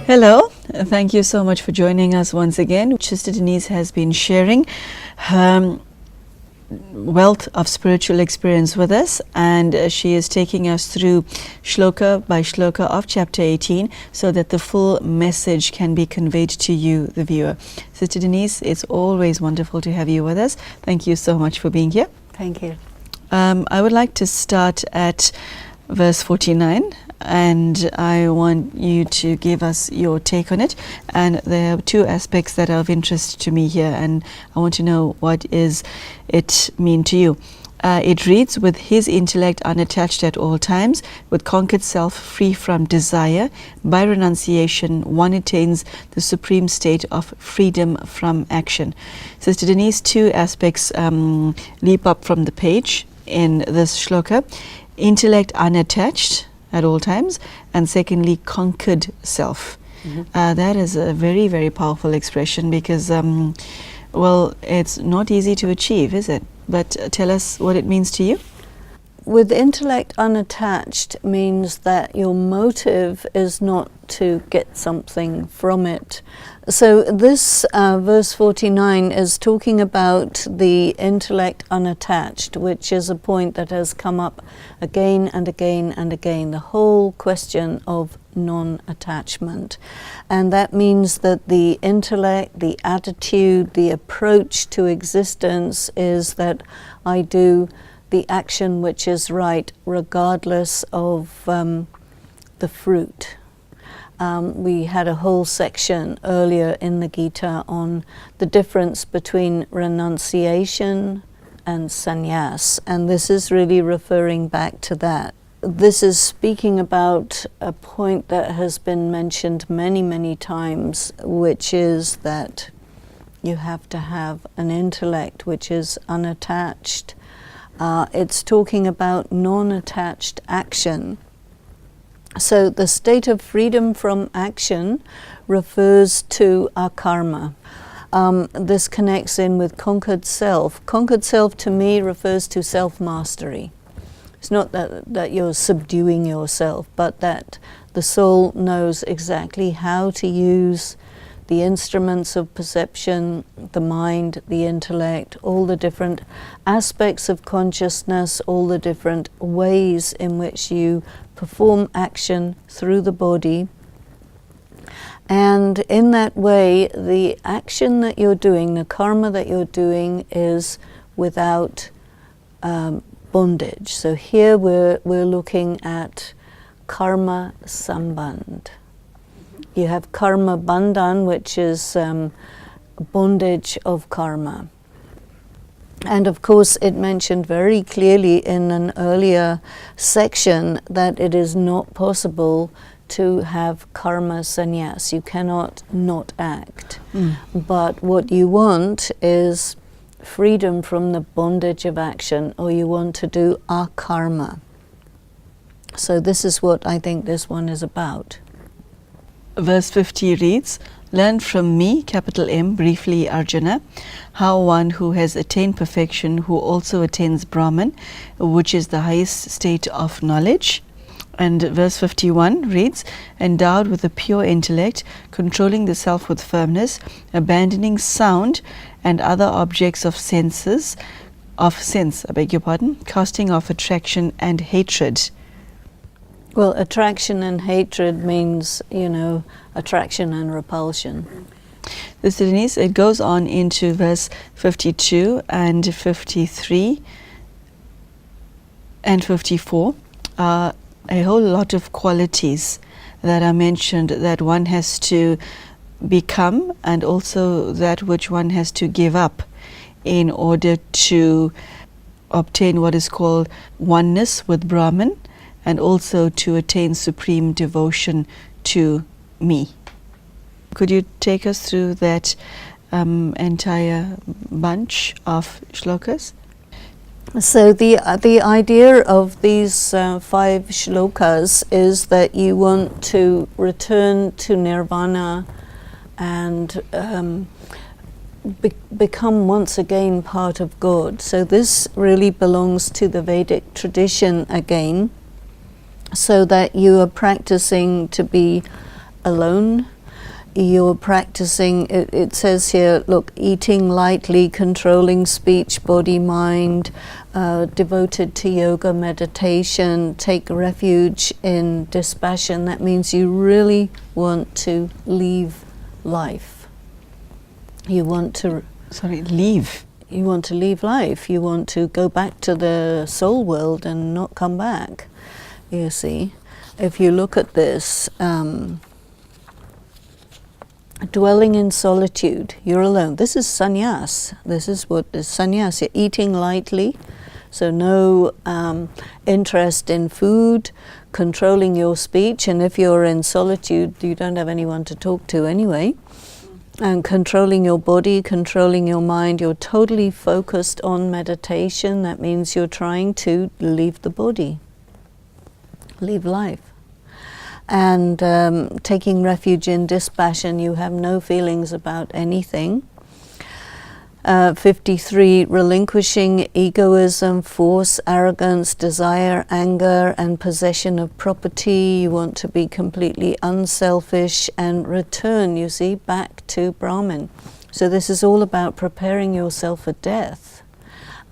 Hello, thank you so much for joining us once again. Sister Denise has been sharing her wealth of spiritual experience with us, and she is taking us through shloka by shloka of chapter 18 so that the full message can be conveyed to you, the viewer. Sister Denise, it's always wonderful to have you with us. Thank you so much for being here. Thank you. I would like to start at verse 49, and I want you to give us your take on it. And there are two aspects that are of interest to me here, and I want to know what is it mean to you. It reads, with his intellect unattached at all times, with conquered self free from desire, by renunciation one attains the supreme state of freedom from action. Sister Denise, two aspects leap up from the page in this shloka. Intellect unattached at all times, and secondly, conquered self. That is a very, very powerful expression because, well, it's not easy to achieve, is it? But tell us what it means to you. With intellect unattached means that your motive is not to get something from it. So this verse 49 is talking about the intellect unattached, which is a point that has come up again and again and again, the whole question of non-attachment. And that means that the intellect, the attitude, the approach to existence is that I do the action which is right regardless of the fruit. We had a whole section earlier in the Gita on the difference between renunciation and sannyas, and this is really referring back to that. This is speaking about a point that has been mentioned many, many times, which is that you have to have an intellect which is unattached. It's talking about non-attached action. So the state of freedom from action refers to our karma. This connects in with conquered self. Conquered self to me refers to self-mastery. It's not that you're subduing yourself, but that the soul knows exactly how to use the instruments of perception, the mind, the intellect, all the different aspects of consciousness, all the different ways in which you perform action through the body. And in that way, the action that you're doing, the karma that you're doing, is without bondage. So here we're looking at karma sambandh. You have karma bandhan, which is bondage of karma. And of course it mentioned very clearly in an earlier section that it is not possible to have karma sannyas. You cannot not act. But what you want is freedom from the bondage of action, or you want to do akarma. So this is what I think this one is about. Verse 50 reads, learn from me, capital M, briefly Arjuna, how one who has attained perfection, who also attains Brahman, which is the highest state of knowledge. And verse 51 reads, endowed with a pure intellect, controlling the self with firmness, abandoning sound and other objects of sense, casting off attraction and hatred. Well, attraction and hatred means, attraction and repulsion. This Denise, it goes on into verse 52 and 53 and 54. A whole lot of qualities that are mentioned that one has to become, and also that which one has to give up in order to obtain what is called oneness with Brahman, and also to attain supreme devotion to me. Could you take us through that entire bunch of shlokas? So the idea of these 5 shlokas is that you want to return to nirvana and become once again part of God. So this really belongs to the Vedic tradition again, so that you are practicing to be alone, you're practicing, it says here, look, eating lightly, controlling speech, body, mind, devoted to yoga, meditation, take refuge in dispassion. That means you really want to leave life. You want to... leave. You want to leave life. You want to go back to the soul world and not come back, you see. If you look at this, dwelling in solitude, you're alone. This is sannyas. This is what is sannyas. You're eating lightly, so no interest in food, controlling your speech, and if you're in solitude, you don't have anyone to talk to anyway. And controlling your body, controlling your mind, you're totally focused on meditation. That means you're trying to leave the body, leave life. And taking refuge in dispassion, you have no feelings about anything. 53, relinquishing egoism, force, arrogance, desire, anger, and possession of property. You want to be completely unselfish and return, you see, back to Brahman. So this is all about preparing yourself for death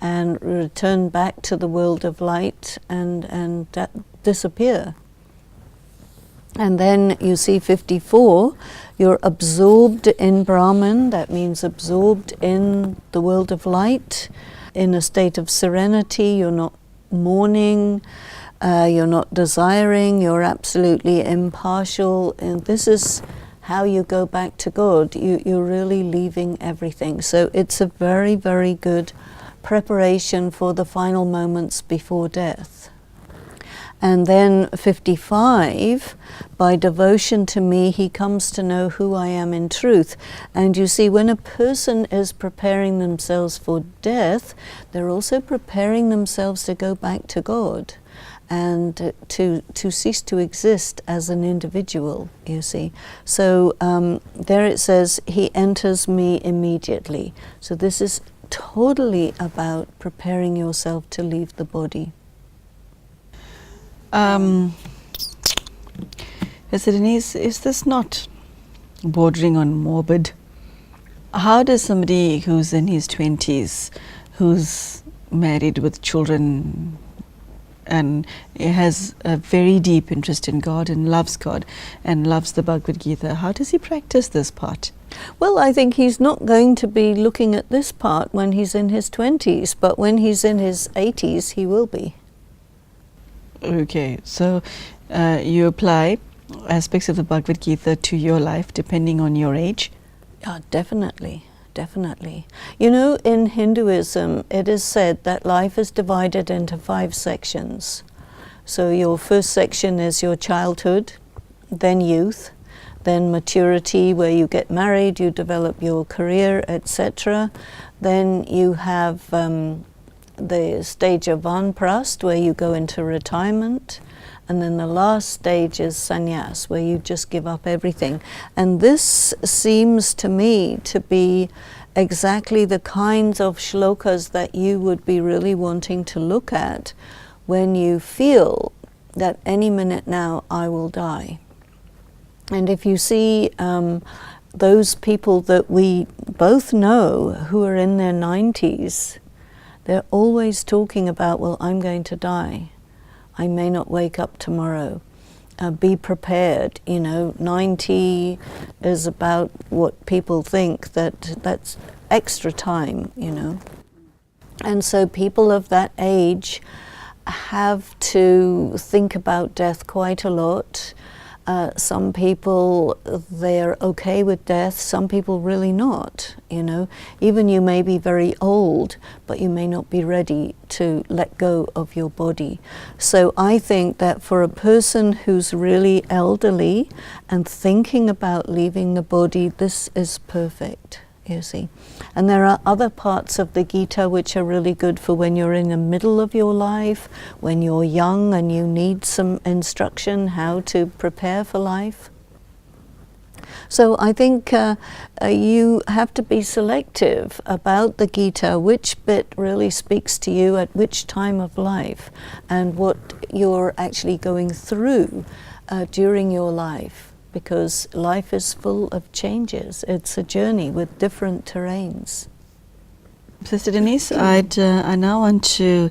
and return back to the world of light and disappear. And then you see 54, you're absorbed in Brahman. That means absorbed in the world of light, in a state of serenity. You're not mourning, you're not desiring, you're absolutely impartial. And this is how you go back to God. You're really leaving everything. So it's a very, very good preparation for the final moments before death. And then 55, by devotion to me, he comes to know who I am in truth. And you see, when a person is preparing themselves for death, they're also preparing themselves to go back to God and to cease to exist as an individual, you see. So there it says, he enters me immediately. So this is totally about preparing yourself to leave the body. Denise, is this not bordering on morbid? How does somebody who's in his 20s, who's married with children and has a very deep interest in God and loves the Bhagavad Gita, how does he practice this part? Well, I think he's not going to be looking at this part when he's in his 20s, but when he's in his 80s, he will be. Okay, so you apply aspects of the Bhagavad Gita to your life depending on your age? Yeah, definitely, definitely. You know, in Hinduism, it is said that life is divided into 5 sections. So your first section is your childhood, then youth, then maturity, where you get married, you develop your career, etc. Then you have the stage of vanprastha, where you go into retirement, and then the last stage is sannyas, where you just give up everything. And this seems to me to be exactly the kinds of shlokas that you would be really wanting to look at when you feel that any minute now I will die. And if you see those people that we both know who are in their 90s, they're always talking about, well, I'm going to die. I may not wake up tomorrow. Be prepared. You know, 90 is about what people think that's extra time, you know. And so people of that age have to think about death quite a lot. Some people, they're okay with death, some people really not, you know. Even you may be very old, but you may not be ready to let go of your body. So I think that for a person who's really elderly and thinking about leaving the body, this is perfect, you see. And there are other parts of the Gita which are really good for when you're in the middle of your life, when you're young and you need some instruction how to prepare for life. So I think you have to be selective about the Gita, which bit really speaks to you at which time of life, and what you're actually going through during your life. because life is full of changes. It's a journey with different terrains. Sister Denise, I now want to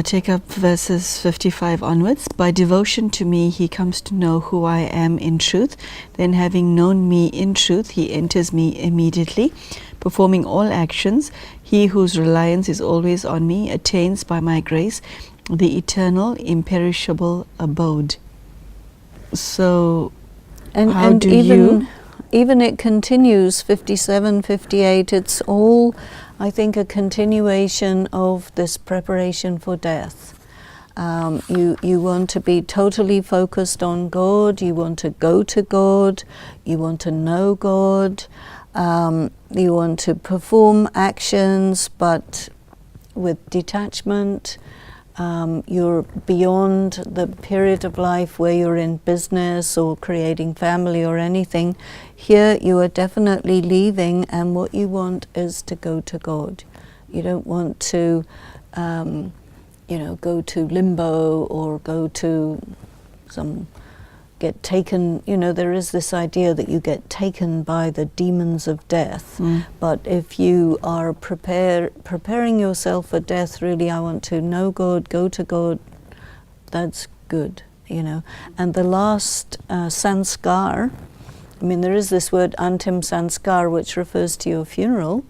take up verses 55 onwards. By devotion to me, he comes to know who I am in truth. Then having known me in truth, he enters me immediately, performing all actions. He whose reliance is always on me attains by my grace the eternal, imperishable abode. So, how And do even it continues, 57, 58, it's all, I think, a continuation of this preparation for death. You want to be totally focused on God, you want to go to God, you want to know God, you want to perform actions, but with detachment. You're beyond the period of life where you're in business or creating family or anything. Here you are definitely leaving, and what you want is to go to God. You don't want to, go to limbo or go to get taken. There is this idea that you get taken by the demons of death. But if you are preparing yourself for death, really, I want to know God, go to God, that's good, And the last sanskar, there is this word antim sanskar, which refers to your funeral,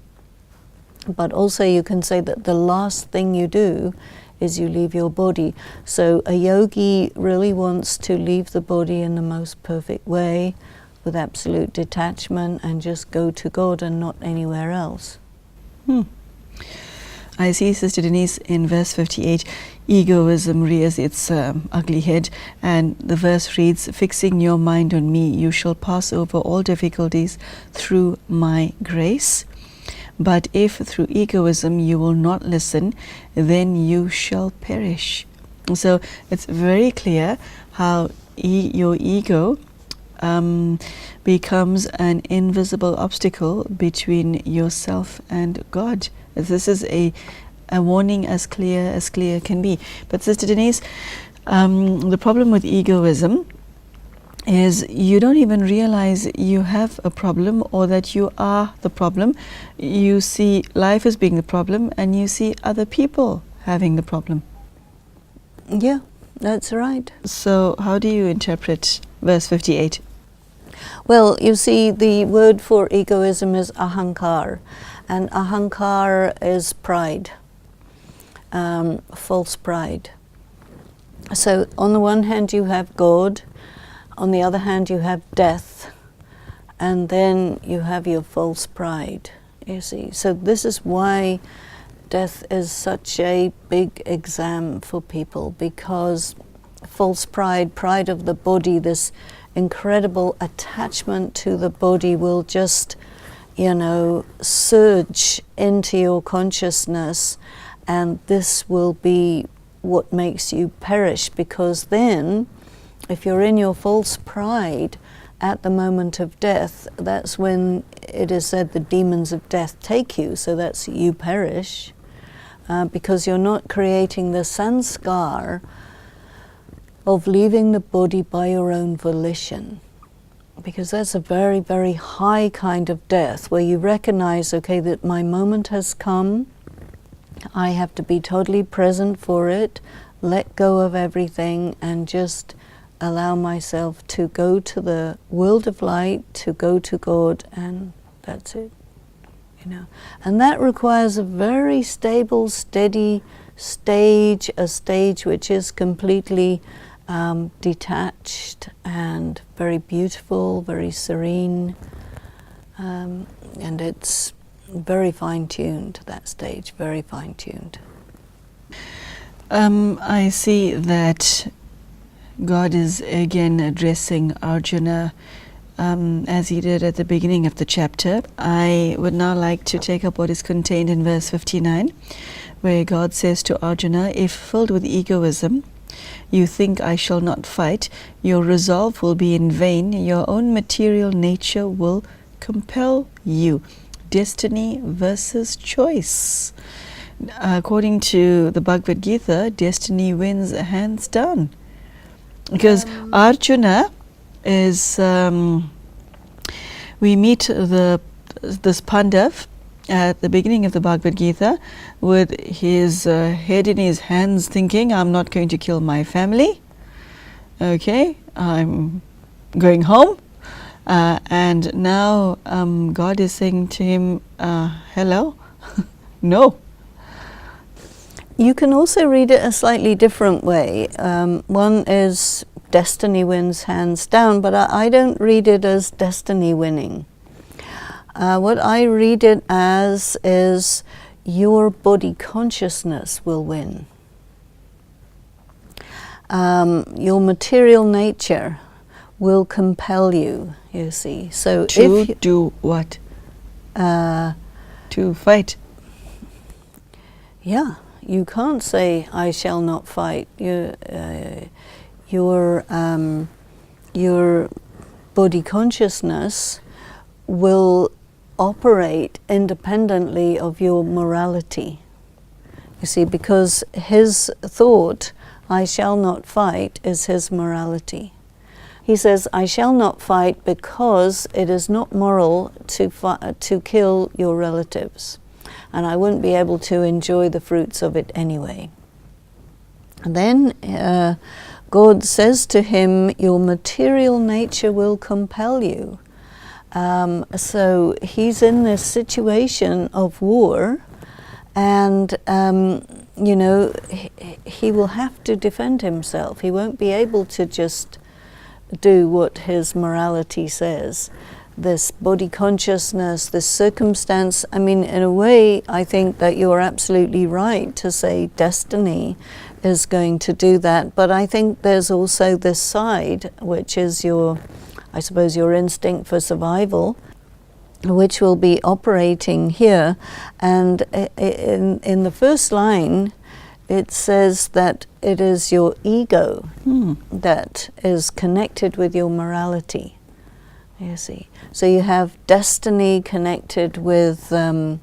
but also you can say that the last thing you do is you leave your body. So a yogi really wants to leave the body in the most perfect way, with absolute detachment, and just go to God and not anywhere else. I see, Sister Denise, in verse 58, egoism rears its ugly head, and the verse reads, fixing your mind on me, you shall pass over all difficulties through my grace. But if through egoism you will not listen, then you shall perish. So it's very clear how your ego becomes an invisible obstacle between yourself and God. This is a warning as clear can be. But Sister Denise, the problem with egoism is you don't even realize you have a problem or that you are the problem. You see life as being the problem, and you see other people having the problem. Yeah, that's right. So how do you interpret verse 58? Well, you see, the word for egoism is ahankar, and ahankar is pride, false pride. So on the one hand you have God, on the other hand you have death, and then you have your false pride, you see. So this is why death is such a big exam for people, because false pride, pride of the body, this incredible attachment to the body will just, surge into your consciousness, and this will be what makes you perish, because then if you're in your false pride at the moment of death, that's when it is said the demons of death take you, so that's you perish, because you're not creating the sanskar of leaving the body by your own volition. Because that's a very, very high kind of death, where you recognize, okay, that my moment has come, I have to be totally present for it, let go of everything, and just allow myself to go to the world of light, to go to God, and that's it. And that requires a very stable, steady stage, a stage which is completely detached and very beautiful, very serene, and it's very fine-tuned, that stage, very fine-tuned. I see that God is again addressing Arjuna as he did at the beginning of the chapter. I would now like to take up what is contained in verse 59, where God says to Arjuna, if filled with egoism, you think I shall not fight, your resolve will be in vain, your own material nature will compel you. Destiny versus choice. According to the Bhagavad Gita, destiny wins hands down. Because Arjuna is we meet this Pandav at the beginning of the Bhagavad Gita with his head in his hands thinking, I'm not going to kill my family. Okay, I'm going home. And now God is saying to him, hello? No. You can also read it a slightly different way. One is destiny wins hands down, but I don't read it as destiny winning. What I read it as is your body consciousness will win. Your material nature will compel you, you see. So to do what? To fight. Yeah, you can't say, I shall not fight. Your body consciousness will operate independently of your morality. You see, because his thought, I shall not fight, is his morality. He says, I shall not fight because it is not moral to kill your relatives, and I wouldn't be able to enjoy the fruits of it anyway. And then God says to him, your material nature will compel you. So he's in this situation of war, and you know, he will have to defend himself. He won't be able to just do what his morality says. This body consciousness, this circumstance, I mean, in a way, I think that you're absolutely right to say destiny is going to do that, but I think there's also this side, which is your, I suppose, your instinct for survival, which will be operating here. And in the first line, it says that it is your ego that is connected with your morality, you see. So you have destiny connected with your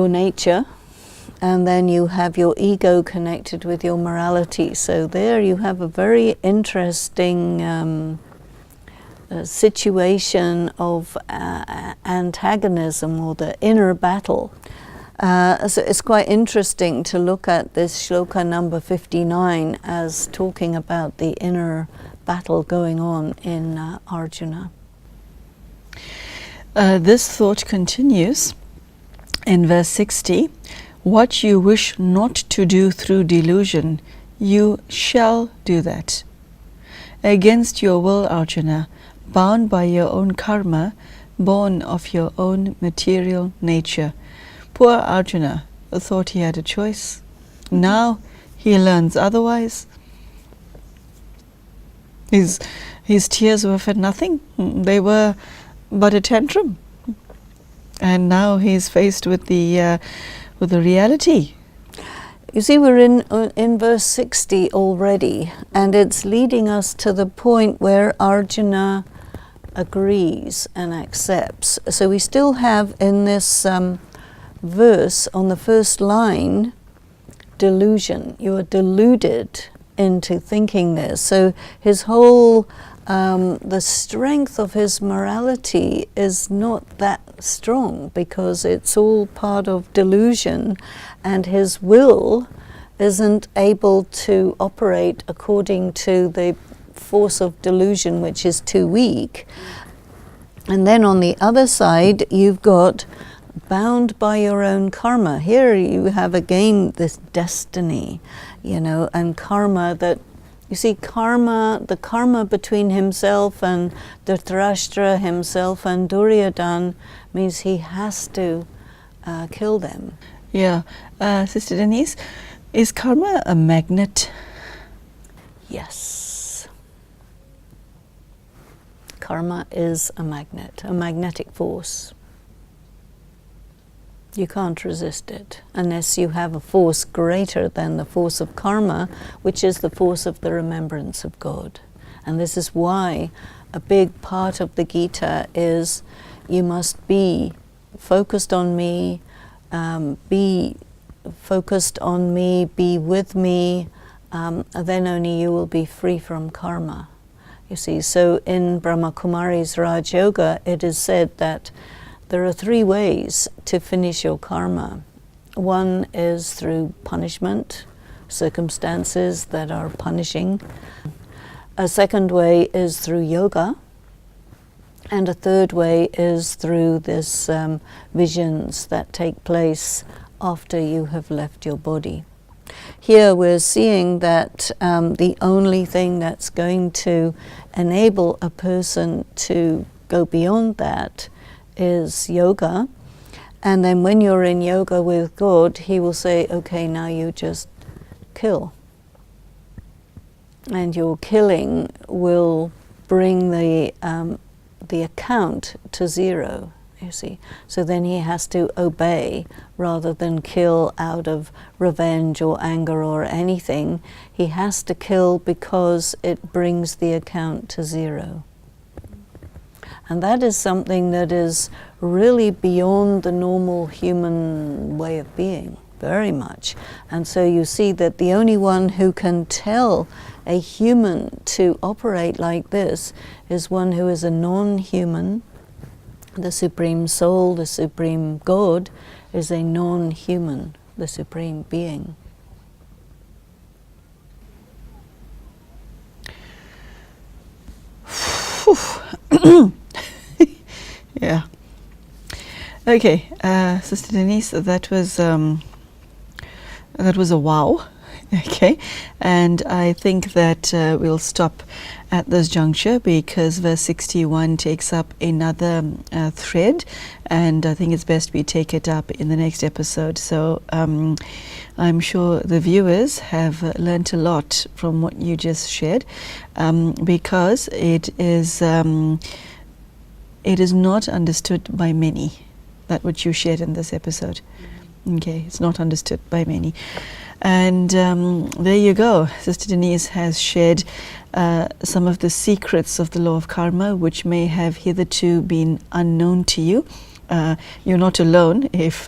nature, and then you have your ego connected with your morality. So there you have a very interesting situation of antagonism, or the inner battle. So it's quite interesting to look at this shloka number 59 as talking about the inner battle going on in Arjuna. This thought continues in verse 60. What you wish not to do through delusion, you shall do that. Against your will, Arjuna, bound by your own karma, born of your own material nature. Poor Arjuna thought he had a choice. Now he learns otherwise. His tears were for nothing. They were but a tantrum. And now he's faced with the reality. You see, we're in verse 60 already, and it's leading us to the point where Arjuna agrees and accepts. So we still have in this verse, on the first line, delusion. You are deluded into thinking this. So his whole, the strength of his morality is not that strong, because it's all part of delusion, and his will isn't able to operate according to the force of delusion, which is too weak. And then on the other side, you've got bound by your own karma. Here you have again this destiny, you know, and karma that, you see, karma, the karma between himself and Dhritarashtra, himself and Duryodhana, means he has to kill them. Yeah. Sister Denise, is karma a magnet? Yes. Karma is a magnet, a magnetic force. You can't resist it unless you have a force greater than the force of karma, which is the force of the remembrance of God. And this is why a big part of the Gita is you must be focused on me, be focused on me, be with me, then only you will be free from karma. You see, so in Brahma Kumari's Raj Yoga, it is said that there are 3 ways to finish your karma. One is through punishment, circumstances that are punishing. A second way is through yoga. And a third way is through this visions that take place after you have left your body. Here we're seeing that the only thing that's going to enable a person to go beyond that is yoga. And then when you're in yoga with God, He will say, okay, now you just kill. And your killing will bring the account to 0. You see, so then he has to obey rather than kill out of revenge or anger or anything. He has to kill because it brings the account to 0. And that is something that is really beyond the normal human way of being, very much. And so you see that the only one who can tell a human to operate like this is one who is a non-human. The Supreme Soul, the Supreme God, is a non-human, the Supreme Being. Yeah. Okay, Sister Denise, that was a wow. Okay, and I think that we'll stop at this juncture because verse 61 takes up another thread, and I think it's best we take it up in the next episode. So I'm sure the viewers have learnt a lot from what you just shared, because it is not understood by many, that what you shared in this episode. Okay, it's not understood by many. And there you go. Sister Denise has shared some of the secrets of the law of karma, which may have hitherto been unknown to you. You're not alone if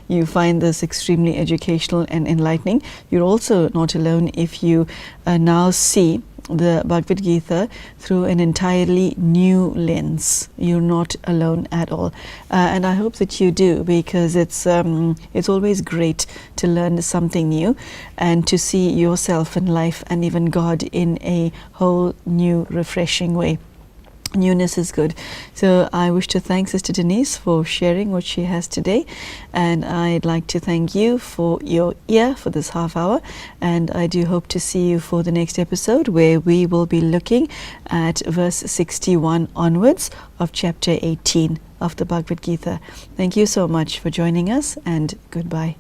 you find this extremely educational and enlightening. You're also not alone if you now see the Bhagavad Gita through an entirely new lens. You're not alone at all, and I hope that you do, because it's always great to learn something new and to see yourself and life and even God in a whole new, refreshing way. Newness is good. So I wish to thank Sister Denise for sharing what she has today, and I'd like to thank you for your ear for this half hour, and I do hope to see you for the next episode, where we will be looking at verse 61 onwards of chapter 18 of the Bhagavad Gita. Thank you so much for joining us, and goodbye.